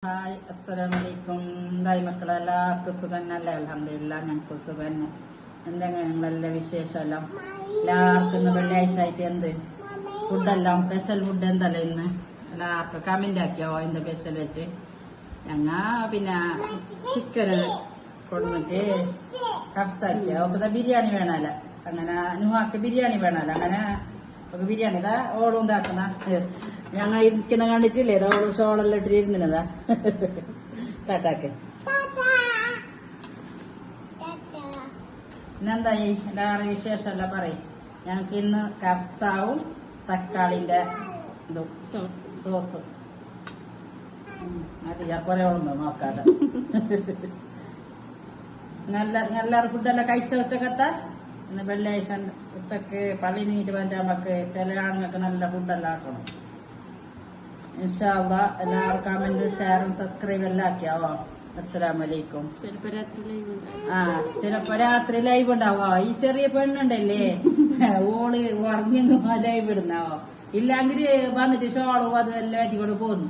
Hi അസ്സലാമലൈക്കും. എന്തായി മക്കളെ, എല്ലാവർക്കും സുഖന്നല്ലേ? അൽഹംദുലില്ലാ, ഞങ്ങൾക്ക് സുഖന്നെ. എന്തെങ്കിലും നിങ്ങളെല്ലാം വിശേഷമല്ലോ? എല്ലാവർക്കും ഇന്ന് വെള്ളിയാഴ്ച ആയിട്ട് എന്ത് ഫുഡെല്ലാം സ്പെഷ്യൽ ഫുഡ് എന്തല്ലേ ഇന്ന്? എല്ലാവർക്കും കമന്റ് ആക്കിയോ അതിന്റെ സ്പെഷ്യലായിട്ട്? ഞങ്ങ പിന്നെ ചിക്കൻ കൊടുന്നിട്ട് കഫ്സാക്കിയ ഒക്കെ ബിരിയാണി വേണമല്ല, അങ്ങനെ നുഹാക്ക് ബിരിയാണി വേണമല്ല, അങ്ങനെ ഒക്കെ ബിരിയാണി ഇതാ ഓളും ഉണ്ടാക്കുന്ന ഞങ്ങൾ ഇരിക്കുന്ന കണ്ടിട്ടില്ലേ? ഇതാ ഓള് ഷോളെല്ലാം ഇട്ടിരുന്നതാ. ടാറ്റാക്ക് ഇന്നെന്തായി എല്ലാവരും വിശേഷമെല്ലാം പറയും. ഞങ്ങൾക്ക് ഇന്ന് കഫ്സാവും തക്കാളിന്റെ ഇതും സോസും ഞാൻ കുറെ ഉള്ളു നോക്കാതെ. എല്ലാവരും ഫുഡെല്ലാം കഴിച്ച ഉച്ചക്കത്ത? ഇന്ന് വെള്ളിയാഴ്ച ഉച്ചക്ക് പള്ളി നീട്ട് വന്നിട്ട് നമുക്ക് ചില ആണുങ്ങൾക്ക് നല്ല ഫുഡെല്ലാം ആക്കണം. ഇൻഷാ അള്ളാ എല്ലാവരും കമന്റും ഷെയറും സബ്സ്ക്രൈബ് എല്ലാം ആക്കിയാവോ? അസ്സലാമലൈക്കും. ചിലപ്പോ രാത്രി ലൈവ് ഉണ്ടാവോ? ഈ ചെറിയ പെണ്ണുണ്ടല്ലേ, ഓള് ഉറങ്ങിയൊന്നും ലൈവ് ഇടുന്നാവോ? ഇല്ലെങ്കിൽ വന്നിട്ട് ഷോളും അതെല്ലാം ആറ്റിക്കൊണ്ട് പോന്നു.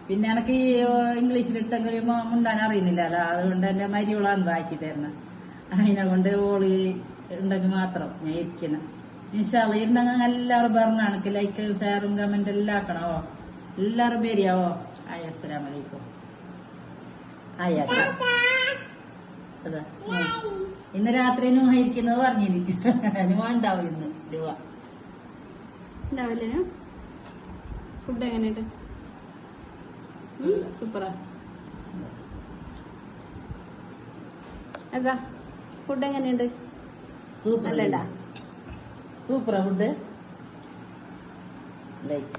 പിന്നെ എനിക്ക് ഈ ഇംഗ്ലീഷിലിട്ടെങ്കിൽ മുണ്ടാൻ അറിയുന്നില്ലല്ലോ, അതുകൊണ്ട് എന്റെ മരിയോളാന്ന് വായിച്ചു തരണം. അതിനെ കൊണ്ട് ഓള് ഉണ്ടെങ്കിൽ മാത്രം ഞാൻ ഇരിക്കണം. ഇൻഷാ അള്ളാ ഇരുന്നെങ്കിൽ എല്ലാവരും പറഞ്ഞ എനിക്ക് ലൈക്ക് ഷെയറും കമന്റ് എല്ലാം ആക്കണോ? എല്ലാവരും പേരിയാവോ? ആയി അസ്സലാമലൈക്കും. അതാ ഇന്ന് രാത്രി നൂഹായിരിക്കുന്നത് പറഞ്ഞിനി. നുഹ ഉണ്ടാവും ഇന്ന്. രൂപ ഉണ്ടാവില്ല. ഫുഡ് എങ്ങനെയുണ്ട്? സൂപ്പറാ. അതാ ഫുഡ് എങ്ങനെയുണ്ട്? സൂപ്പർ അല്ലല്ല, സൂപ്പറാ ഫുഡ്. ലൈക്ക്